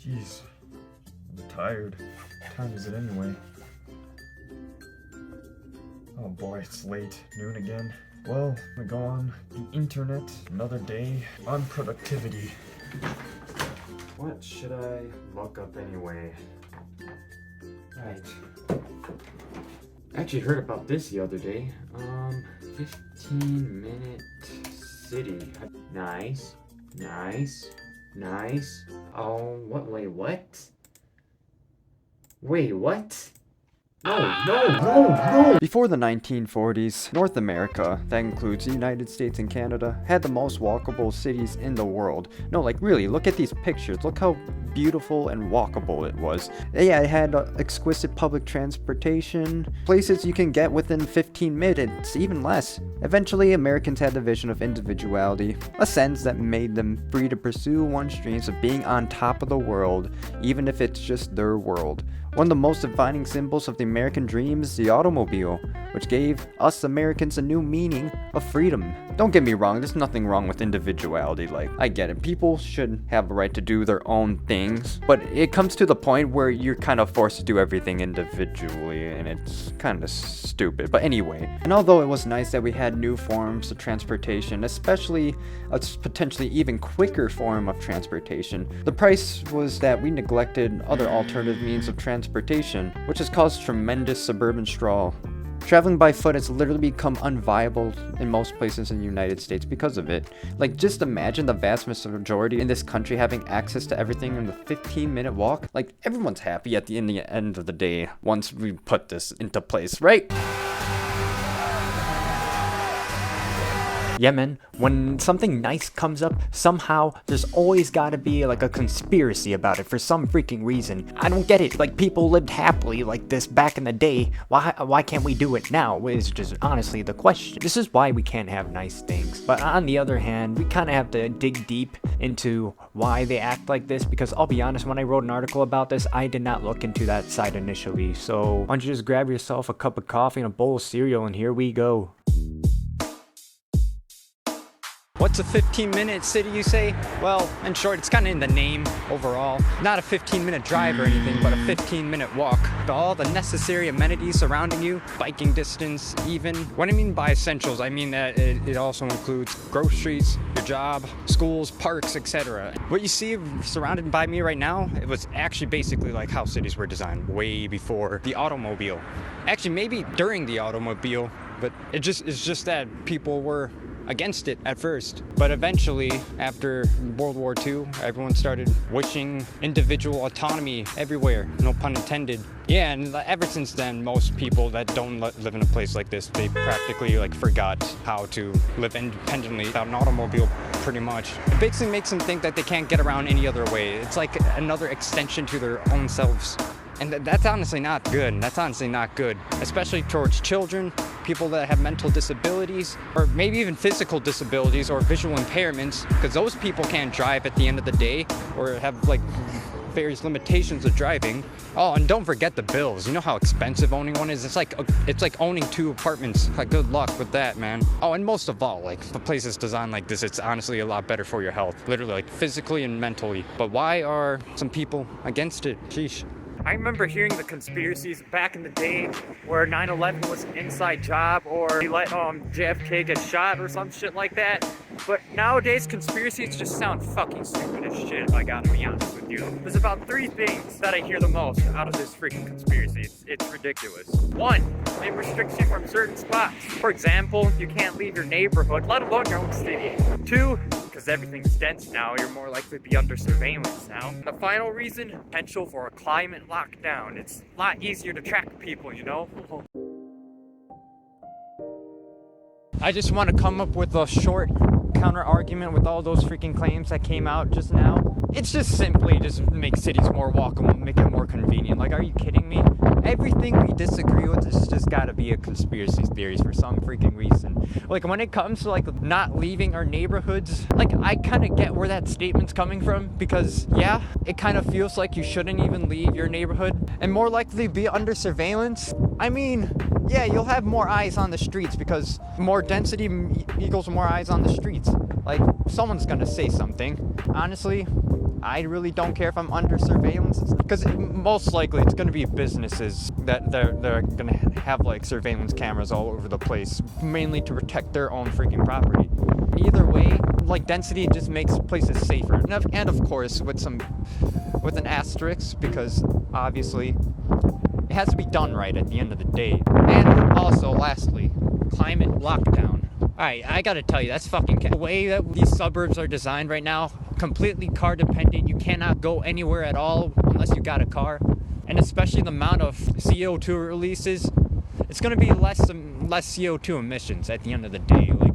Jeez, I'm tired. What time is it anyway? Oh boy, it's late. Noon again. Well, I'm gonna go on the internet another day on productivity. What should I look up anyway? Right. I actually heard about this the other day. 15-minute city. Nice. Oh, wait, what? Wait, what? No! Before the 1940s, North America, that includes the United States and Canada, had the most walkable cities in the world. No, like really, look at these pictures. Look how beautiful and walkable it was. Yeah, it had exquisite public transportation, places you can get within 15 minutes, even less. Eventually, Americans had the vision of individuality, a sense that made them free to pursue one's dreams of being on top of the world, even if it's just their world. One of the most defining symbols of the American dream is the automobile, which gave us Americans a new meaning of freedom. Don't get me wrong, there's nothing wrong with individuality. Like, I get it, people should have a right to do their own things, but it comes to the point where you're kind of forced to do everything individually, and it's kind of stupid. But anyway, and although it was nice that we had new forms of transportation, especially a potentially even quicker form of transportation, the price was that we neglected other alternative means of transportation, which has caused tremendous suburban sprawl. Traveling by foot has literally become unviable in most places in the United States because of it. Like, just imagine the vast majority in this country having access to everything in the 15-minute walk. Like, everyone's happy at the end of the day once we put this into place, right? Yeah, man, when something nice comes up, somehow there's always gotta be like a conspiracy about it for some freaking reason. I don't get it. Like, people lived happily like this back in the day. Why can't we do it now? Is just honestly the question. This is why we can't have nice things. But on the other hand, we kind of have to dig deep into why they act like this, because I'll be honest, when I wrote an article about this, I did not look into that side initially. So why don't you just grab yourself a cup of coffee and a bowl of cereal, and here we go. What's a 15-minute city, you say? Well, in short, it's kind of in the name overall. Not a 15-minute drive or anything, but a 15-minute walk. All the necessary amenities surrounding you, biking distance even. What I mean by essentials, I mean that it also includes groceries, your job, schools, parks, etc. What you see surrounded by me right now, it was actually basically like how cities were designed way before the automobile. Actually, maybe during the automobile, but it's just that people were against it at first. But eventually, after World War II, everyone started wishing individual autonomy everywhere, no pun intended. Yeah, and ever since then, most people that don't live in a place like this, they practically forgot how to live independently without an automobile, pretty much. It basically makes them think that they can't get around any other way. It's like another extension to their own selves. And that's honestly not good. That's honestly not good, especially towards children, people that have mental disabilities, or maybe even physical disabilities or visual impairments, because those people can't drive at the end of the day or have various limitations of driving. Oh, and don't forget the bills. You know how expensive owning one is? It's like owning 2 apartments. Good luck with that, man. Oh, and most of all, the place is designed like this, it's honestly a lot better for your health, literally, physically and mentally. But why are some people against it? Sheesh. I remember hearing the conspiracies back in the day where 9/11 was an inside job, or they let JFK get shot or some shit like that. But nowadays, conspiracies just sound fucking stupid as shit, if I gotta be honest with you. There's about 3 things that I hear the most out of this freaking conspiracy. It's ridiculous. 1, it restricts you from certain spots. For example, you can't leave your neighborhood, let alone your own city. 2, because everything's dense now, you're more likely to be under surveillance now. The final reason, potential for a climate lockdown. It's a lot easier to track people, you know? I just want to come up with a short counter argument with all those freaking claims that came out just now. It's just simply just make cities more walkable, make it more convenient. Are you kidding me? Everything we disagree with is just gotta be a conspiracy theories for some freaking reason. When it comes to not leaving our neighborhoods, I kind of get where that statement's coming from, because yeah, it kind of feels like you shouldn't even leave your neighborhood and more likely be under surveillance. I mean, yeah, you'll have more eyes on the streets because more density equals more eyes on the streets. Someone's gonna say something. Honestly, I really don't care if I'm under surveillance, because most likely it's going to be businesses that they're going to have like surveillance cameras all over the place, mainly to protect their own freaking property. Either way, like, density just makes places safer, and of course with an asterisk, because obviously it has to be done right at the end of the day. And also, lastly, climate lockdown. Alright, I gotta tell you, that's fucking the way that these suburbs are designed right now, completely car dependent. You cannot go anywhere at all unless you got a car. And especially the amount of CO2 releases, it's gonna be less CO2 emissions at the end of the day. Like,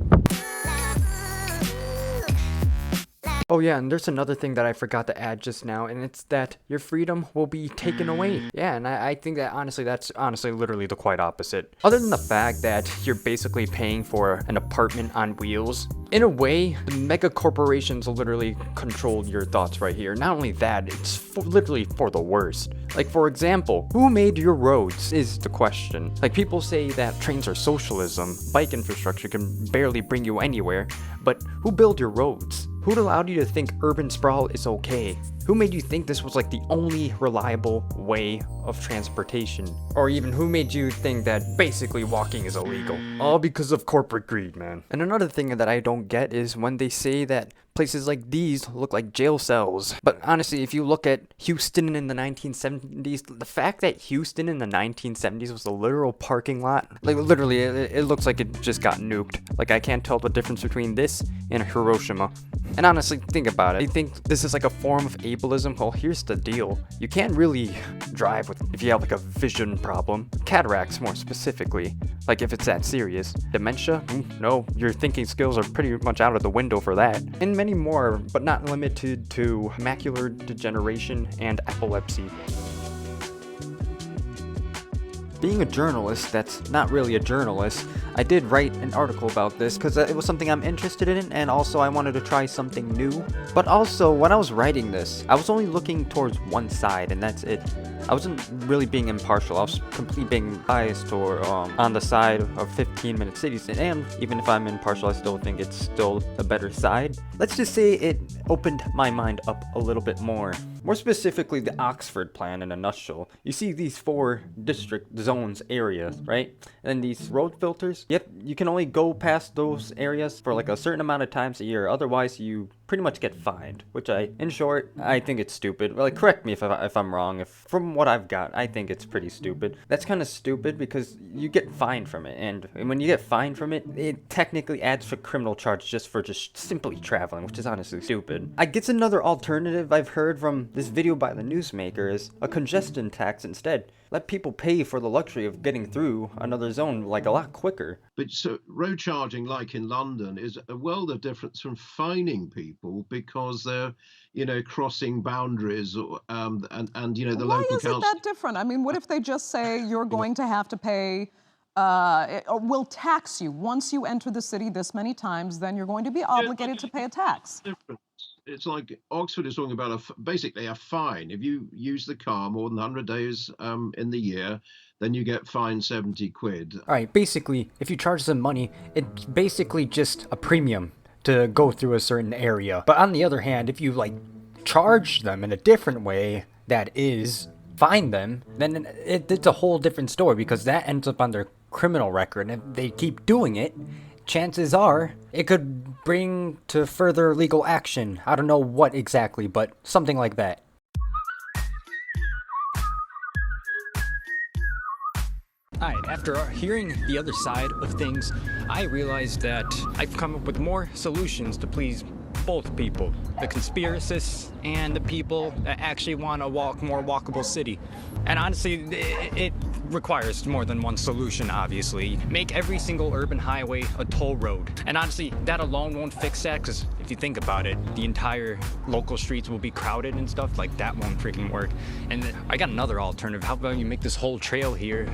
oh yeah, and there's another thing that I forgot to add just now, and it's that your freedom will be taken away. Yeah, and I think that that's honestly literally the quite opposite. Other than the fact that you're basically paying for an apartment on wheels, in a way, the mega corporations literally control your thoughts right here. Not only that, it's literally for the worst. Like, for example, who made your roads is the question. Like, people say that trains are socialism, bike infrastructure can barely bring you anywhere, but who built your roads? Who allowed you to think urban sprawl is okay? Who made you think this was like the only reliable way of transportation? Or even who made you think that basically walking is illegal? All because of corporate greed, man. And another thing that I don't get is when they say that places like these look like jail cells. But honestly, if you look at Houston in the 1970s, the fact that Houston in the 1970s was a literal parking lot, like literally, it looks like it just got nuked. Like, I can't tell the difference between this and Hiroshima. And honestly, think about it. You think this is like a form of ableism? Well, here's the deal. You can't really drive if you have like a vision problem. Cataracts, more specifically. Like, if it's that serious. Dementia? No, your thinking skills are pretty much out of the window for that. And many more, but not limited to macular degeneration and epilepsy. Being a journalist that's not really a journalist, I did write an article about this because it was something I'm interested in, and also I wanted to try something new. But also, when I was writing this, I was only looking towards one side, and that's it. I wasn't really being impartial. I was completely being biased or on the side of 15-minute cities. And even if I'm impartial, I still think it's still a better side. Let's just say it opened my mind up a little bit more. More specifically, the Oxford plan in a nutshell. You see these 4 district zones areas, right? And these road filters, yep, you can only go past those areas for like a certain amount of times a year. Otherwise, you pretty much get fined, which in short, I think it's stupid. Like, correct me if I'm wrong. From what I've got, I think it's pretty stupid. That's kind of stupid because you get fined from it. And when you get fined from it, it technically adds for criminal charge just for simply traveling, which is honestly stupid. I guess another alternative I've heard from this video by the newsmaker is a congestion tax instead. Let people pay for the luxury of getting through another zone like a lot quicker. But so road charging, like in London, is a world of difference from fining people because they're, crossing boundaries or and the local council. Why is it that different? I mean, what if they just say you're going to have to pay, or will tax you once you enter the city this many times? Then you're going to be obligated to pay a tax. Different. It's like Oxford is talking about basically a fine. If you use the car more than 100 days in the year, then you get fined 70 quid. All right, basically, if you charge them money, it's basically just a premium to go through a certain area. But on the other hand, if you charge them in a different way, that is, fine them, then it's a whole different story, because that ends up on their criminal record. And if they keep doing it, chances are it could bring to further legal action. I don't know what exactly, but something like that. Alright, after hearing the other side of things, I realized that I've come up with more solutions to please both people, the conspiracists and the people that actually want a more walkable city. And honestly, it requires more than one solution, obviously. Make every single urban highway a toll road. And honestly, that alone won't fix that, because if you think about it, the entire local streets will be crowded and stuff. Like, that won't freaking work. And I got another alternative. How about you make this whole trail here,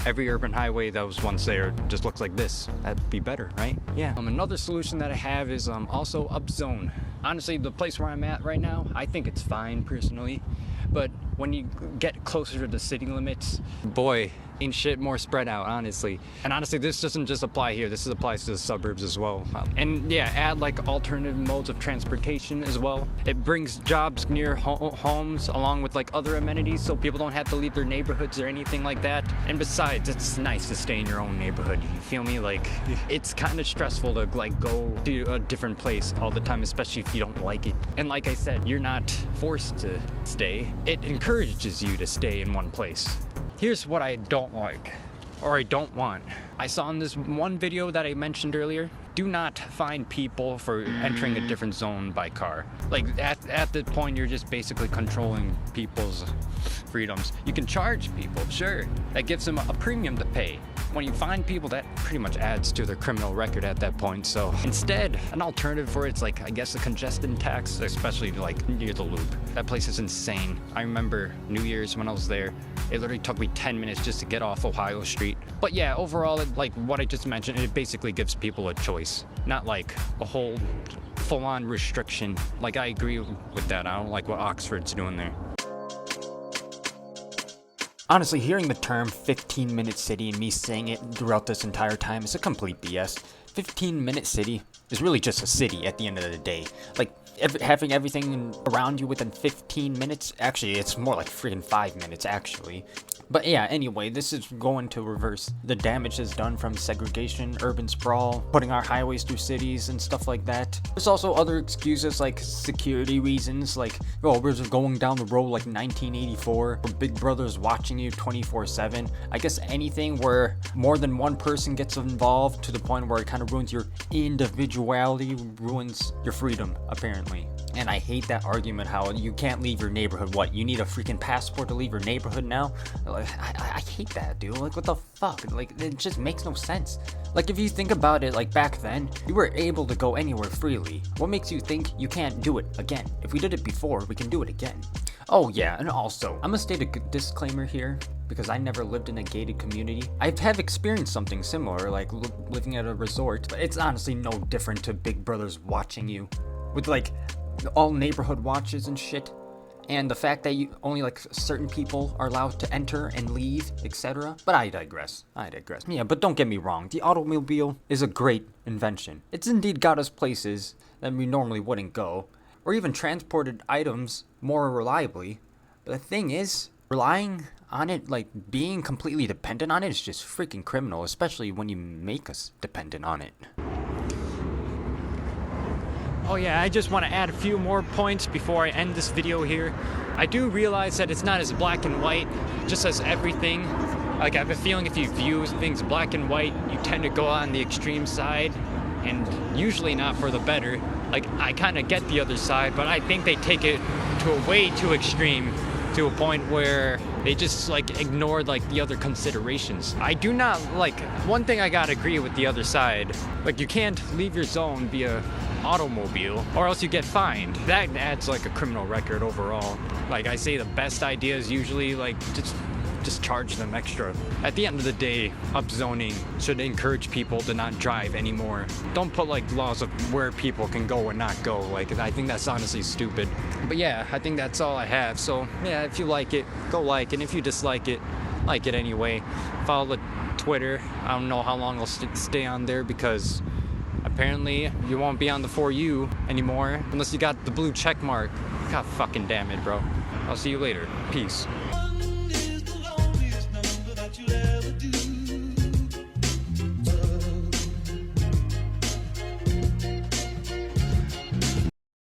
every urban highway that was once there just looks like this? That'd be better, right? Yeah. Another solution that I have is also upzone. Honestly, the place where I'm at right now, I think it's fine personally. But when you get closer to the city limits, boy, Ain't shit more spread out, honestly. And honestly, this doesn't just apply here. This applies to the suburbs as well. And yeah, add like alternative modes of transportation as well. It brings jobs near homes along with like other amenities, so people don't have to leave their neighborhoods or anything like that. And besides, it's nice to stay in your own neighborhood. You feel me? Like, it's kind of stressful to like go to a different place all the time, especially if you don't like it. And like I said, you're not forced to stay. It encourages you to stay in one place. Here's what I don't like, or I don't want. I saw in this one video that I mentioned earlier, do not fine people for entering a different zone by car. Like at the point, you're just basically controlling people's freedoms. You can charge people, sure. That gives them a premium to pay. When you find people, that pretty much adds to their criminal record at that point. So instead, an alternative for it's like, I guess, a congestion tax, especially like near the loop. That place is insane. I remember New Year's when I was there, it literally took me 10 minutes just to get off Ohio Street. But yeah, overall, like what I just mentioned, it basically gives people a choice, not like a whole full-on restriction. Like, I agree with that. I don't like what Oxford's doing there. Honestly, hearing the term 15-minute city and me saying it throughout this entire time is a complete BS. 15-minute city is really just a city at the end of the day. Like, having everything around you within 15 minutes, actually, it's more like freaking 5 minutes, actually. But yeah, anyway, this is going to reverse the damage that's done from segregation, urban sprawl, putting our highways through cities and stuff like that. There's also other excuses like security reasons, like, oh, we're just going down the road like 1984, or Big Brother's watching you 24/7. I guess anything where more than one person gets involved to the point where it kind of ruins your individuality, ruins your freedom, apparently. And I hate that argument how you can't leave your neighborhood. What, you need a freaking passport to leave your neighborhood now? Like, I hate that, dude. Like, what the fuck? Like, it just makes no sense. Like, if you think about it, like, back then, you were able to go anywhere freely. What makes you think you can't do it again? If we did it before, we can do it again. Oh yeah, and also, I'm gonna state a disclaimer here, because I never lived in a gated community. I have experienced something similar, like living at a resort, but it's honestly no different to Big Brother's watching you. With, like, all neighborhood watches and shit, and the fact that you only like certain people are allowed to enter and leave, etc. But I digress. Yeah, but don't get me wrong, the automobile is a great invention. It's indeed got us places that we normally wouldn't go, or even transported items more reliably. But the thing is, relying on it, like being completely dependent on it, is just freaking criminal, especially when you make us dependent on it. Oh yeah, I just want to add a few more points before I end this video here. I do realize that it's not as black and white, just as everything. Like, I have a feeling if you view things black and white, you tend to go on the extreme side, and usually not for the better. Like, I kind of get the other side, but I think they take it to a way too extreme, to a point where they just like ignore like the other considerations. I do not like, one thing I gotta agree with the other side, like, you can't leave your zone via automobile or else you get fined. That adds like a criminal record overall. Like, I say the best idea is usually like just charge them extra. At the end of the day, upzoning should encourage people to not drive anymore. Don't put like laws of where people can go and not go. Like, I think that's honestly stupid. But yeah, I think that's all I have. So yeah, if you like it, go like it. And if you dislike it, like it anyway. Follow the Twitter. I don't know how long I'll stay on there, because apparently you won't be on the For You anymore unless you got the blue check mark. God fucking damn it, bro. I'll see you later. Peace.